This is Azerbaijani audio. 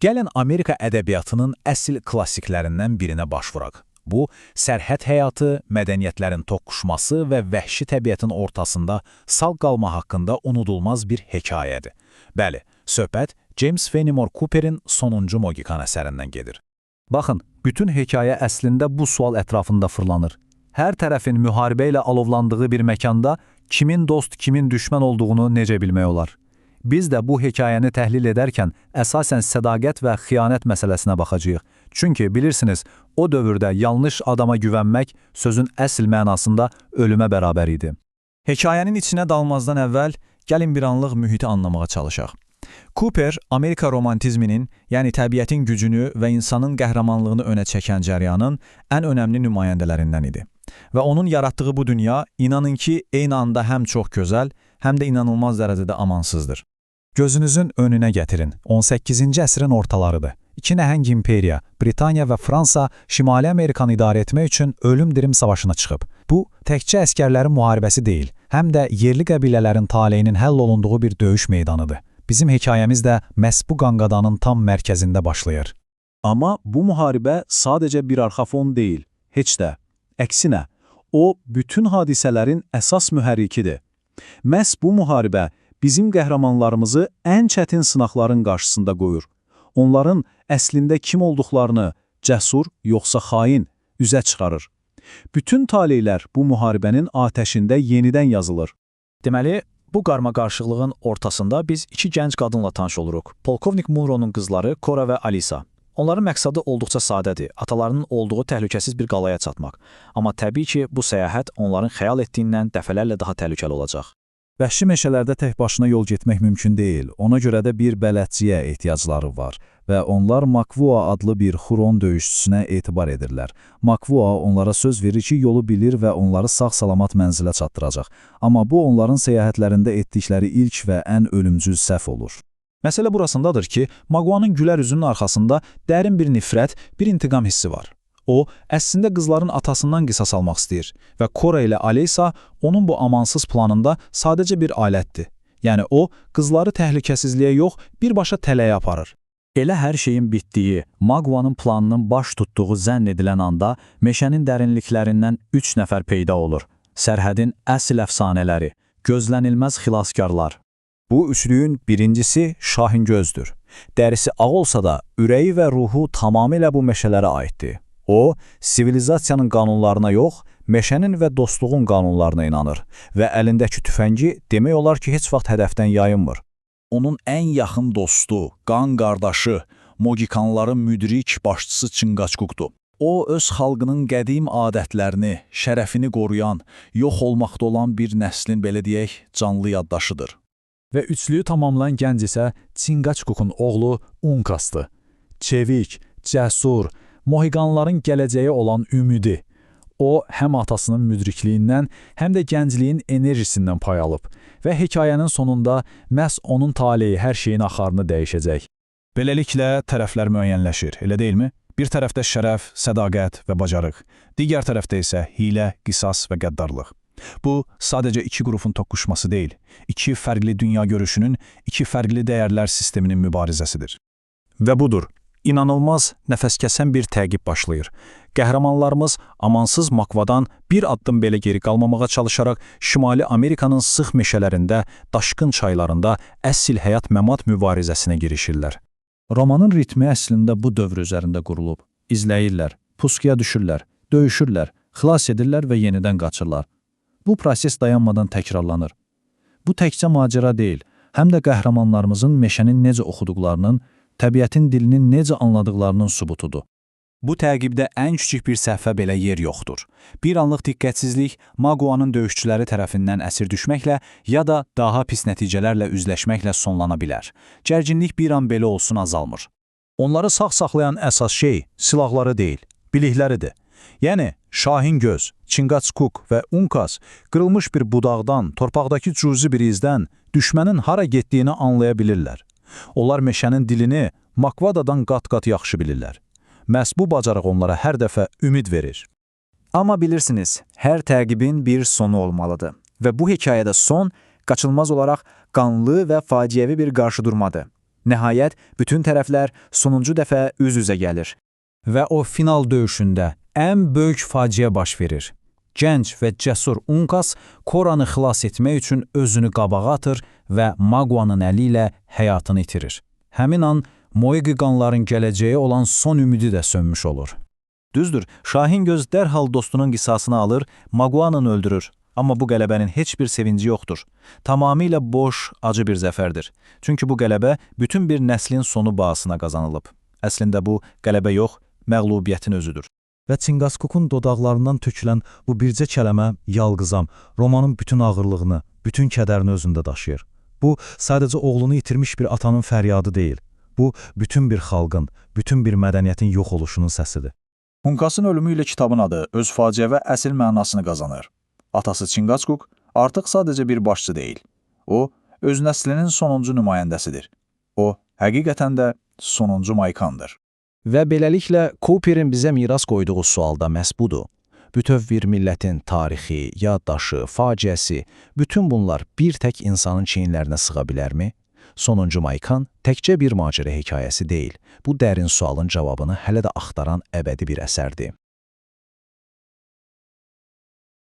Gəlin Amerika ədəbiyyatının əsl klassiklərindən birinə baş vuraq. Bu, sərhəd həyatı, mədəniyyətlərin toqquşması və vəhşi təbiətin ortasında sağ qalma haqqında unudulmaz bir hekayədir. Bəli, söhbət James Fenimore Cooper'in Sonuncu Mohikan əsərindən gedir. Baxın, bütün hekayə əslində bu sual ətrafında fırlanır. Hər tərəfin müharibə ilə alovlandığı bir məkanda kimin dost, kimin düşmən olduğunu necə bilmək olar? Biz də bu hekayəni təhlil edərkən əsasən sədaqət və xiyanət məsələsinə baxacağıq. Çünki bilirsiniz, o dövrdə yanlış adama güvənmək sözün əsl mənasında ölümə bərabər idi. Hekayənin içinə dalmazdan əvvəl gəlin bir anlıq mühiti anlamağa çalışaq. Cooper, Amerika romantizminin, yəni təbiətin gücünü və insanın qəhrəmanlığını önə çəkən cəryanın ən önəmli nümayəndələrindən idi. Və onun yaratdığı bu dünya, inanın ki, eyni anda həm çox gözəl, həm də inanılmaz dərəcədə amansızdır. Gözünüzün önünə gətirin, 18-ci əsrin ortalarıdır. İki nəhəng imperiya, Britaniya və Fransa, Şimali Amerikanı idarə etmək üçün ölüm-dirim savaşına çıxıb. Bu, təkcə əskərlərin müharibəsi deyil, həm də yerli qəbilələrin taleyinin həll olunduğu bir döyüş meydanıdır. Bizim hekayəmiz də məhz bu qanqadanın tam mərkəzində başlayır. Amma bu müharibə sadəcə bir arxa fon deyil, heç də. Əksinə, o, bütün hadisələrin əsas mühərrikidir. Məhz bu müharibə bizim qəhrəmanlarımızı ən çətin sınaqların qarşısında qoyur. Onların əslində kim olduqlarını, cəsur yoxsa xain, üzə çıxarır. Bütün taleylər bu müharibənin atəşində yenidən yazılır. Deməli, bu qarma-qarışıqlığın ortasında biz iki gənc qadınla tanış oluruq. Polkovnik Munro'nun qızları Cora və Alisa. Onların məqsədi olduqca sadədir, atalarının olduğu təhlükəsiz bir qalaya çatmaq. Amma təbii ki, bu səyahət onların xəyal etdiyindən dəfələrlə daha təhlükəli olacaq. Vəhşi meşələrdə tək başına yol getmək mümkün deyil, ona görə də bir bələdçiyə ehtiyacları var və onlar Makvua adlı bir Huron döyüşçüsünə etibar edirlər. Makvua onlara söz verir ki, yolu bilir və onları sağ-salamat mənzilə çatdıracaq. Amma bu, onların səyahətlərində etdikləri ilk və ən ölümcül səhv olur. Məsələ burasındadır ki, Maguanın gülər üzünün arxasında dərin bir nifrət, bir intiqam hissi var. O, əslində qızların atasından qisas almaq istəyir və Cora ilə Alisa onun bu amansız planında sadəcə bir alətdir. Yəni o, qızları təhlükəsizliyə yox, birbaşa tələyə aparır. Elə hər şeyin bitdiyi, Maguanın planının baş tutduğu zənn edilən anda meşənin dərinliklərindən 3 nəfər peyda olur. Sərhədin əsl əfsanələri, gözlənilməz xilaskarlar. Bu üçlüyün birincisi Şahingözdür. Dərisi ağ olsa da, ürəyi və ruhu tamamilə bu meşələrə aiddir. O, sivilizasiyanın qanunlarına yox, meşənin və dostluğun qanunlarına inanır və əlindəki tüfəngi demək olar ki, heç vaxt hədəfdən yayınmır. Onun ən yaxın dostu, qan qardaşı, Mohikanların müdrik başçısı Çinqaçukdur. O, öz xalqının qədim adətlərini, şərəfini qoruyan, yox olmaqda olan bir nəslin, belə deyək, canlı yaddaşıdır. Və üçlüyü tamamlayan gənc isə Çinqaçukun oğlu Unkasdır. Çevik, cəsur, Mohikanların gələcəyə olan ümidi. O, həm atasının müdrikliyindən, həm də gəncliyin enerjisindən pay alıb və hekayənin sonunda məhz onun taleyi hər şeyin axarını dəyişəcək. Beləliklə, tərəflər müəyyənləşir, elə deyilmi? Bir tərəfdə şərəf, sədaqət və bacarıq, digər tərəfdə isə hilə, qisas və qəddarlıq. Bu, sadəcə iki qrupun toqquşması deyil, iki fərqli dünya görüşünün, iki fərqli dəyərlər sisteminin mübarizəsidir. Və budur. İnanılmaz, nəfəskəsən bir təqib başlayır. Qəhrəmanlarımız amansız Makvadan bir addım belə geri qalmamağa çalışaraq Şimali Amerikanın sıx meşələrində, daşqın çaylarında əsl həyat-məmat mübarizəsinə girişirlər. Romanın ritmi əslində bu dövr üzərində qurulub. İzləyirlər, pusuya düşürlər, döyüşürlər, xilas edirlər və yenidən qaçırlar. Bu proses dayanmadan təkrarlanır. Bu təkcə macəra deyil, həm də qəhrəmanlarımızın meşənin necə oxuduqlarının, təbiətin dilinin necə anladıqlarının sübutudur. Bu təqibdə ən kiçik bir səhvə belə yer yoxdur. Bir anlıq diqqətsizlik Maguanın döyüşçüləri tərəfindən əsir düşməklə ya da daha pis nəticələrlə üzləşməklə sonlana bilər. Gərginlik bir an belə olsun azalmır. Onları sağ saxlayan əsas şey silahları deyil, bilikləridir. Yəni, Şahingöz, Çinqaçuk və Unkas qırılmış bir budaqdan, torpaqdakı cüzi bir izdən düşmənin hara getdiyini anlaya bilirlər. Onlar meşənin dilini Makvadadan qat-qat yaxşı bilirlər. Məhz bu bacarıq onlara hər dəfə ümid verir. Amma bilirsiniz, hər təqibin bir sonu olmalıdır. Və bu hekayədə son, qaçılmaz olaraq qanlı və faciəvi bir qarşıdurmadır. Nəhayət, bütün tərəflər sonuncu dəfə üz-üzə gəlir. Və o final döyüşündə ən böyük faciə baş verir. Gənc və cəsur Unkas Koranı xilas etmək üçün özünü qabağa atır və Maguanın əli ilə həyatını itirir. Həmin an Moeqiqanların gələcəyi olan son ümidi də sönmüş olur. Düzdür, Şahin göz dərhal dostunun qisasını alır, Maguanın öldürür. Amma bu qələbənin heç bir sevinci yoxdur. Tamamilə boş, acı bir zəfərdir. Çünki bu qələbə bütün bir nəslin sonu bahasına qazanılıb. Əslində bu qələbə yox, məğlubiyyətin özüdür. Və Çinqaskukun dodaqlarından tökülən bu bircə kələmə yalqızam, romanın bütün ağırlığını, bütün kədərini özündə daşıyır. Bu, sadəcə oğlunu itirmiş bir atanın fəryadı deyil. Bu, bütün bir xalqın, bütün bir mədəniyyətin yox oluşunun səsidir. Unkasın ölümü ilə kitabın adı öz faciəvi əsl mənasını qazanır. Atası Çinqaskuk artıq sadəcə bir başçı deyil. O, öz nəslinin sonuncu nümayəndəsidir. O, həqiqətən də sonuncu Maykandır. Və beləliklə Cooperin bizə miras qoyduğu sual da məhz budur. Bütöv bir millətin tarixi, yaddaşı, faciəsi, bütün bunlar bir tək insanın çiyinlərinə sığa bilərmi? Sonuncu Maykan təkcə bir macəra hekayəsi deyil. Bu dərin sualın cavabını hələ də axtaran əbədi bir əsərdir.